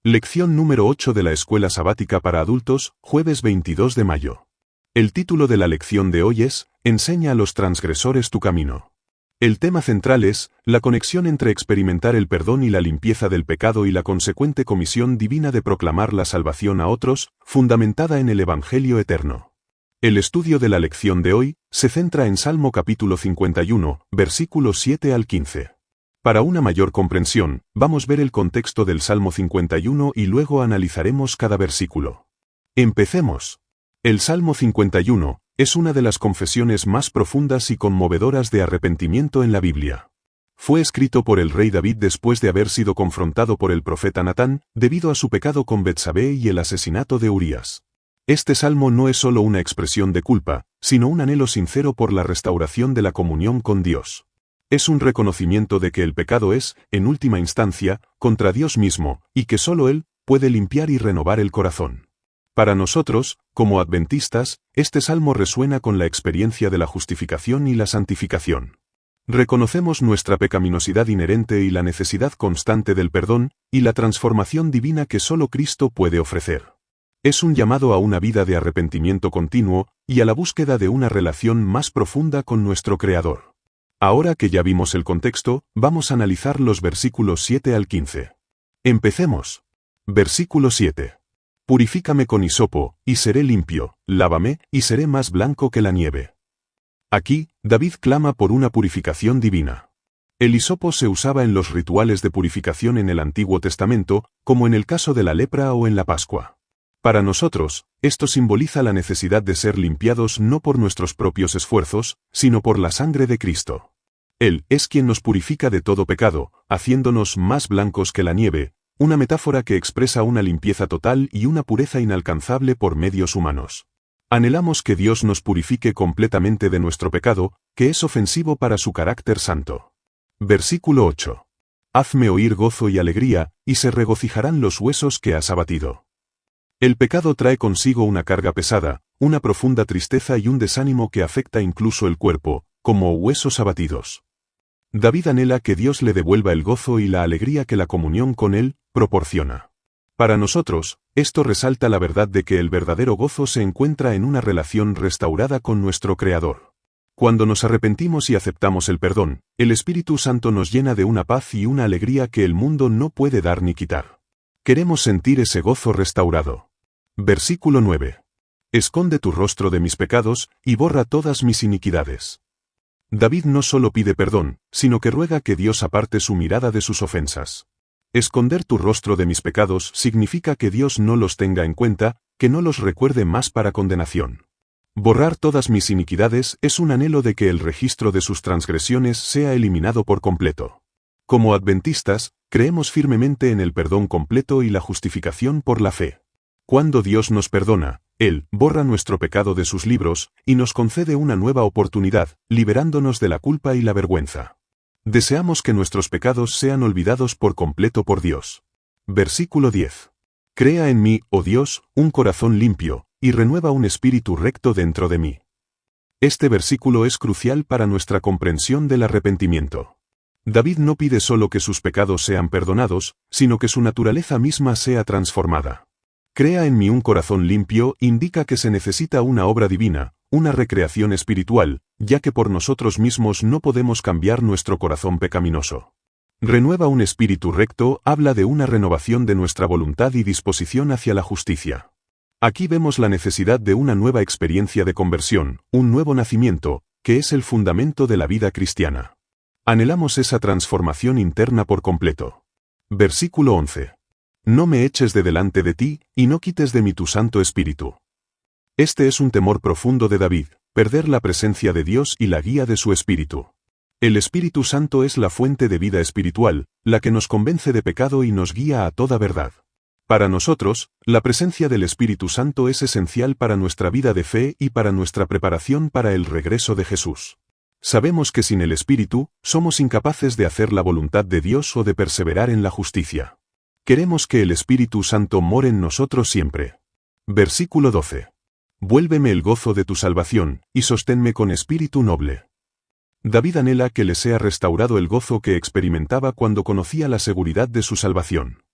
Lección número 8 de la Escuela Sabática para Adultos, jueves 22 de mayo. El título de la lección de hoy es, Enseña a los transgresores tu camino. El tema central es, la conexión entre experimentar el perdón y la limpieza del pecado y la consecuente comisión divina de proclamar la salvación a otros, fundamentada en el Evangelio eterno. El estudio de la lección de hoy, se centra en Salmo capítulo 51, versículos 7 al 15. Para una mayor comprensión, vamos a ver el contexto del Salmo 51 y luego analizaremos cada versículo. Empecemos. El Salmo 51 es una de las confesiones más profundas y conmovedoras de arrepentimiento en la Biblia. Fue escrito por el rey David después de haber sido confrontado por el profeta Natán, debido a su pecado con Betsabé y el asesinato de Urías. Este salmo no es solo una expresión de culpa, sino un anhelo sincero por la restauración de la comunión con Dios. Es un reconocimiento de que el pecado es, en última instancia, contra Dios mismo, y que solo Él puede limpiar y renovar el corazón. Para nosotros, como adventistas, este salmo resuena con la experiencia de la justificación y la santificación. Reconocemos nuestra pecaminosidad inherente y la necesidad constante del perdón, y la transformación divina que solo Cristo puede ofrecer. Es un llamado a una vida de arrepentimiento continuo, y a la búsqueda de una relación más profunda con nuestro Creador. Ahora que ya vimos el contexto, vamos a analizar los versículos 7 al 15. Empecemos. Versículo 7. Purifícame con hisopo, y seré limpio, lávame, y seré más blanco que la nieve. Aquí, David clama por una purificación divina. El hisopo se usaba en los rituales de purificación en el Antiguo Testamento, como en el caso de la lepra o en la Pascua. Para nosotros, esto simboliza la necesidad de ser limpiados no por nuestros propios esfuerzos, sino por la sangre de Cristo. Él es quien nos purifica de todo pecado, haciéndonos más blancos que la nieve, una metáfora que expresa una limpieza total y una pureza inalcanzable por medios humanos. Anhelamos que Dios nos purifique completamente de nuestro pecado, que es ofensivo para su carácter santo. Versículo 8. Hazme oír gozo y alegría, y se regocijarán los huesos que has abatido. El pecado trae consigo una carga pesada, una profunda tristeza y un desánimo que afecta incluso el cuerpo, como huesos abatidos. David anhela que Dios le devuelva el gozo y la alegría que la comunión con Él proporciona. Para nosotros, esto resalta la verdad de que el verdadero gozo se encuentra en una relación restaurada con nuestro Creador. Cuando nos arrepentimos y aceptamos el perdón, el Espíritu Santo nos llena de una paz y una alegría que el mundo no puede dar ni quitar. Queremos sentir ese gozo restaurado. Versículo 9. Esconde tu rostro de mis pecados, y borra todas mis iniquidades. David no solo pide perdón, sino que ruega que Dios aparte su mirada de sus ofensas. Esconder tu rostro de mis pecados significa que Dios no los tenga en cuenta, que no los recuerde más para condenación. Borrar todas mis iniquidades es un anhelo de que el registro de sus transgresiones sea eliminado por completo. Como adventistas, creemos firmemente en el perdón completo y la justificación por la fe. Cuando Dios nos perdona, Él borra nuestro pecado de sus libros, y nos concede una nueva oportunidad, liberándonos de la culpa y la vergüenza. Deseamos que nuestros pecados sean olvidados por completo por Dios. Versículo 10. Crea en mí, oh Dios, un corazón limpio, y renueva un espíritu recto dentro de mí. Este versículo es crucial para nuestra comprensión del arrepentimiento. David no pide solo que sus pecados sean perdonados, sino que su naturaleza misma sea transformada. Crea en mí un corazón limpio indica que se necesita una obra divina, una recreación espiritual, ya que por nosotros mismos no podemos cambiar nuestro corazón pecaminoso. Renueva un espíritu recto habla de una renovación de nuestra voluntad y disposición hacia la justicia. Aquí vemos la necesidad de una nueva experiencia de conversión, un nuevo nacimiento, que es el fundamento de la vida cristiana. Anhelamos esa transformación interna por completo. Versículo 11. No me eches de delante de ti, y no quites de mí tu Santo Espíritu. Este es un temor profundo de David, perder la presencia de Dios y la guía de su Espíritu. El Espíritu Santo es la fuente de vida espiritual, la que nos convence de pecado y nos guía a toda verdad. Para nosotros, la presencia del Espíritu Santo es esencial para nuestra vida de fe y para nuestra preparación para el regreso de Jesús. Sabemos que sin el Espíritu, somos incapaces de hacer la voluntad de Dios o de perseverar en la justicia. Queremos que el Espíritu Santo more en nosotros siempre. Versículo 12. Vuélveme el gozo de tu salvación, y sosténme con espíritu noble. David anhela que le sea restaurado el gozo que experimentaba cuando conocía la seguridad de su salvación.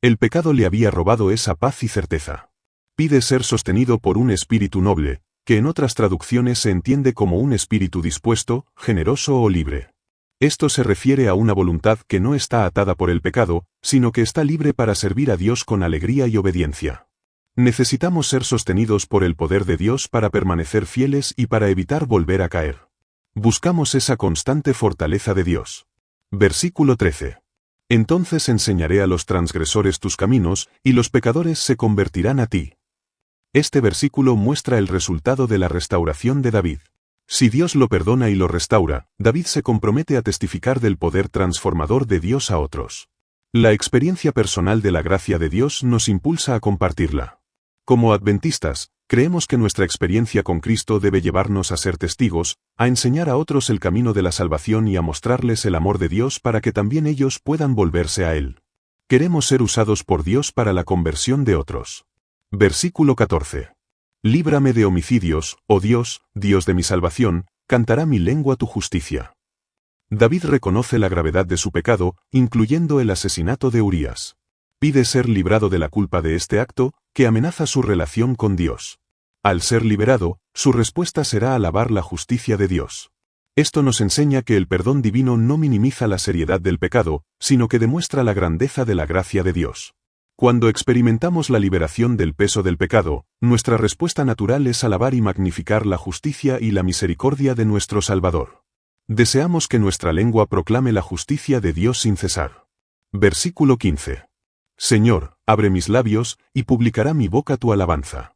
El pecado le había robado esa paz y certeza. Pide ser sostenido por un espíritu noble, que en otras traducciones se entiende como un espíritu dispuesto, generoso o libre. Esto se refiere a una voluntad que no está atada por el pecado, sino que está libre para servir a Dios con alegría y obediencia. Necesitamos ser sostenidos por el poder de Dios para permanecer fieles y para evitar volver a caer. Buscamos esa constante fortaleza de Dios. Versículo 13. Entonces enseñaré a los transgresores tus caminos, y los pecadores se convertirán a ti. Este versículo muestra el resultado de la restauración de David. Si Dios lo perdona y lo restaura, David se compromete a testificar del poder transformador de Dios a otros. La experiencia personal de la gracia de Dios nos impulsa a compartirla. Como adventistas, creemos que nuestra experiencia con Cristo debe llevarnos a ser testigos, a enseñar a otros el camino de la salvación y a mostrarles el amor de Dios para que también ellos puedan volverse a Él. Queremos ser usados por Dios para la conversión de otros. Versículo 14. Líbrame de homicidios, oh Dios, Dios de mi salvación, cantará mi lengua tu justicia. David reconoce la gravedad de su pecado, incluyendo el asesinato de Urías. Pide ser librado de la culpa de este acto, que amenaza su relación con Dios. Al ser liberado, su respuesta será alabar la justicia de Dios. Esto nos enseña que el perdón divino no minimiza la seriedad del pecado, sino que demuestra la grandeza de la gracia de Dios. Cuando experimentamos la liberación del peso del pecado, nuestra respuesta natural es alabar y magnificar la justicia y la misericordia de nuestro Salvador. Deseamos que nuestra lengua proclame la justicia de Dios sin cesar. Versículo 15. Señor, abre mis labios, y publicará mi boca tu alabanza.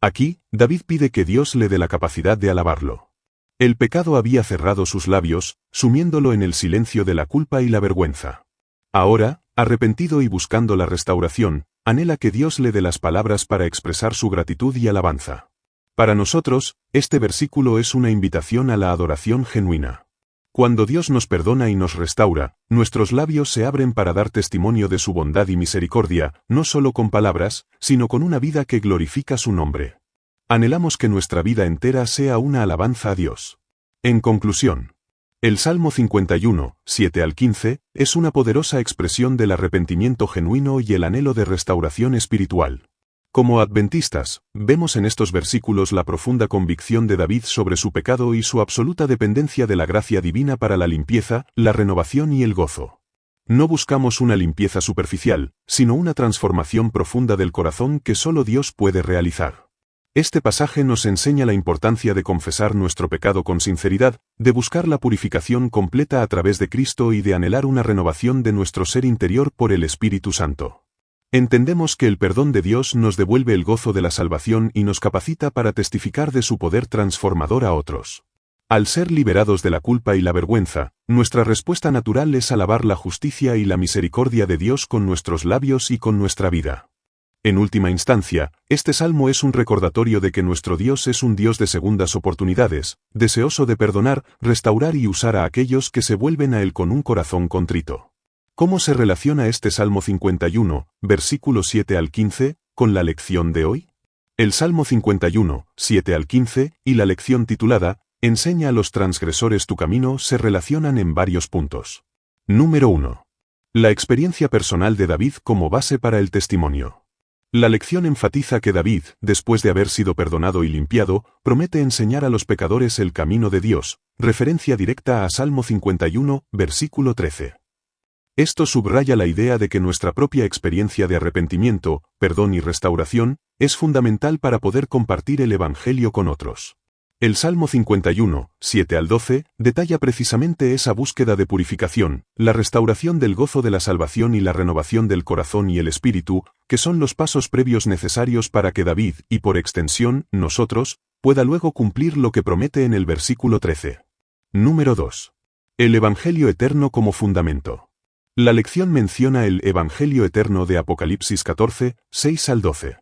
Aquí, David pide que Dios le dé la capacidad de alabarlo. El pecado había cerrado sus labios, sumiéndolo en el silencio de la culpa y la vergüenza. Ahora, arrepentido y buscando la restauración, anhela que Dios le dé las palabras para expresar su gratitud y alabanza. Para nosotros, este versículo es una invitación a la adoración genuina. Cuando Dios nos perdona y nos restaura, nuestros labios se abren para dar testimonio de su bondad y misericordia, no solo con palabras, sino con una vida que glorifica su nombre. Anhelamos que nuestra vida entera sea una alabanza a Dios. En conclusión, el Salmo 51, 7 al 15, es una poderosa expresión del arrepentimiento genuino y el anhelo de restauración espiritual. Como adventistas, vemos en estos versículos la profunda convicción de David sobre su pecado y su absoluta dependencia de la gracia divina para la limpieza, la renovación y el gozo. No buscamos una limpieza superficial, sino una transformación profunda del corazón que solo Dios puede realizar. Este pasaje nos enseña la importancia de confesar nuestro pecado con sinceridad, de buscar la purificación completa a través de Cristo y de anhelar una renovación de nuestro ser interior por el Espíritu Santo. Entendemos que el perdón de Dios nos devuelve el gozo de la salvación y nos capacita para testificar de su poder transformador a otros. Al ser liberados de la culpa y la vergüenza, nuestra respuesta natural es alabar la justicia y la misericordia de Dios con nuestros labios y con nuestra vida. En última instancia, este salmo es un recordatorio de que nuestro Dios es un Dios de segundas oportunidades, deseoso de perdonar, restaurar y usar a aquellos que se vuelven a Él con un corazón contrito. ¿Cómo se relaciona este Salmo 51, versículos 7 al 15, con la lección de hoy? El Salmo 51, 7 al 15, y la lección titulada, Enseña a los transgresores tu camino, se relacionan en varios puntos. Número 1. La experiencia personal de David como base para el testimonio. La lección enfatiza que David, después de haber sido perdonado y limpiado, promete enseñar a los pecadores el camino de Dios, referencia directa a Salmo 51, versículo 13. Esto subraya la idea de que nuestra propia experiencia de arrepentimiento, perdón y restauración, es fundamental para poder compartir el Evangelio con otros. El Salmo 51, 7 al 12, detalla precisamente esa búsqueda de purificación, la restauración del gozo de la salvación y la renovación del corazón y el espíritu, que son los pasos previos necesarios para que David, y por extensión, nosotros, pueda luego cumplir lo que promete en el versículo 13. Número 2. El Evangelio eterno como fundamento. La lección menciona el Evangelio eterno de Apocalipsis 14, 6 al 12.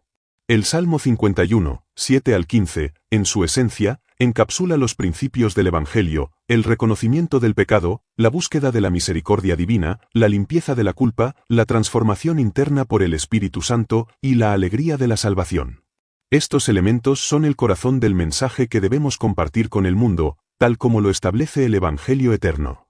El Salmo 51, 7 al 15, en su esencia, encapsula los principios del Evangelio, el reconocimiento del pecado, la búsqueda de la misericordia divina, la limpieza de la culpa, la transformación interna por el Espíritu Santo y la alegría de la salvación. Estos elementos son el corazón del mensaje que debemos compartir con el mundo, tal como lo establece el Evangelio eterno.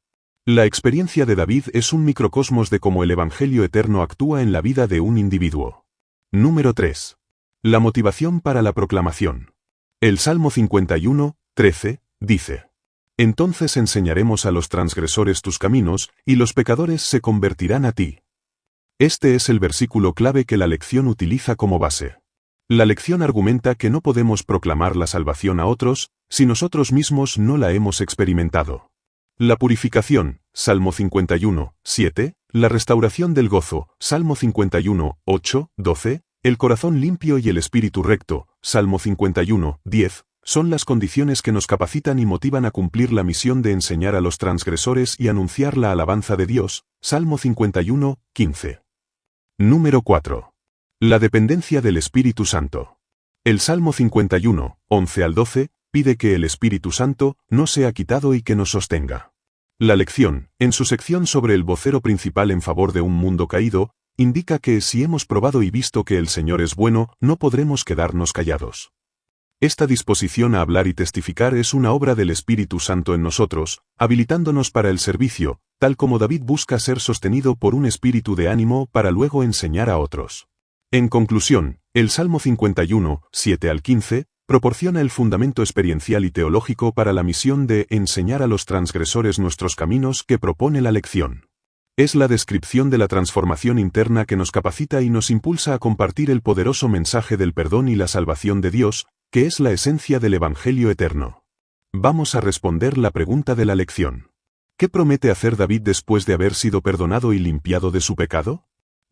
La experiencia de David es un microcosmos de cómo el Evangelio eterno actúa en la vida de un individuo. Número 3. La motivación para la proclamación. El Salmo 51, 13, dice: Entonces enseñaremos a los transgresores tus caminos, y los pecadores se convertirán a ti. Este es el versículo clave que la lección utiliza como base. La lección argumenta que no podemos proclamar la salvación a otros, si nosotros mismos no la hemos experimentado. La purificación, Salmo 51, 7, la restauración del gozo, Salmo 51, 8, 12, el corazón limpio y el espíritu recto, Salmo 51, 10, son las condiciones que nos capacitan y motivan a cumplir la misión de enseñar a los transgresores y anunciar la alabanza de Dios, Salmo 51, 15. Número 4. La dependencia del Espíritu Santo. El Salmo 51, 11 al 12, pide que el Espíritu Santo no sea quitado y que nos sostenga. La lección, en su sección sobre el vocero principal en favor de un mundo caído, indica que si hemos probado y visto que el Señor es bueno, no podremos quedarnos callados. Esta disposición a hablar y testificar es una obra del Espíritu Santo en nosotros, habilitándonos para el servicio, tal como David busca ser sostenido por un espíritu de ánimo para luego enseñar a otros. En conclusión, el Salmo 51, 7 al 15, proporciona el fundamento experiencial y teológico para la misión de enseñar a los transgresores nuestros caminos que propone la lección. Es la descripción de la transformación interna que nos capacita y nos impulsa a compartir el poderoso mensaje del perdón y la salvación de Dios, que es la esencia del Evangelio eterno. Vamos a responder la pregunta de la lección. ¿Qué promete hacer David después de haber sido perdonado y limpiado de su pecado?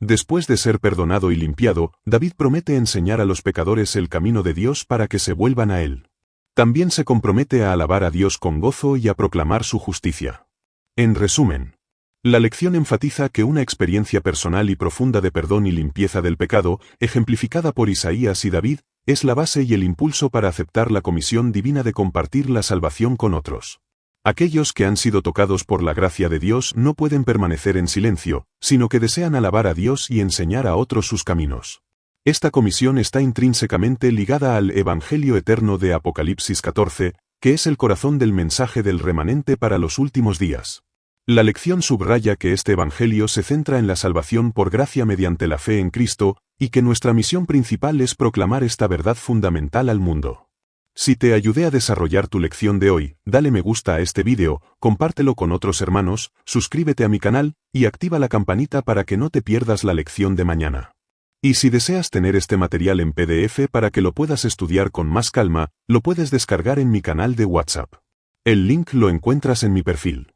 Después de ser perdonado y limpiado, David promete enseñar a los pecadores el camino de Dios para que se vuelvan a Él. También se compromete a alabar a Dios con gozo y a proclamar su justicia. En resumen, la lección enfatiza que una experiencia personal y profunda de perdón y limpieza del pecado, ejemplificada por Isaías y David, es la base y el impulso para aceptar la comisión divina de compartir la salvación con otros. Aquellos que han sido tocados por la gracia de Dios no pueden permanecer en silencio, sino que desean alabar a Dios y enseñar a otros sus caminos. Esta comisión está intrínsecamente ligada al Evangelio eterno de Apocalipsis 14, que es el corazón del mensaje del remanente para los últimos días. La lección subraya que este Evangelio se centra en la salvación por gracia mediante la fe en Cristo, y que nuestra misión principal es proclamar esta verdad fundamental al mundo. Si te ayudé a desarrollar tu lección de hoy, dale me gusta a este vídeo, compártelo con otros hermanos, suscríbete a mi canal, y activa la campanita para que no te pierdas la lección de mañana. Y si deseas tener este material en PDF para que lo puedas estudiar con más calma, lo puedes descargar en mi canal de WhatsApp. El link lo encuentras en mi perfil.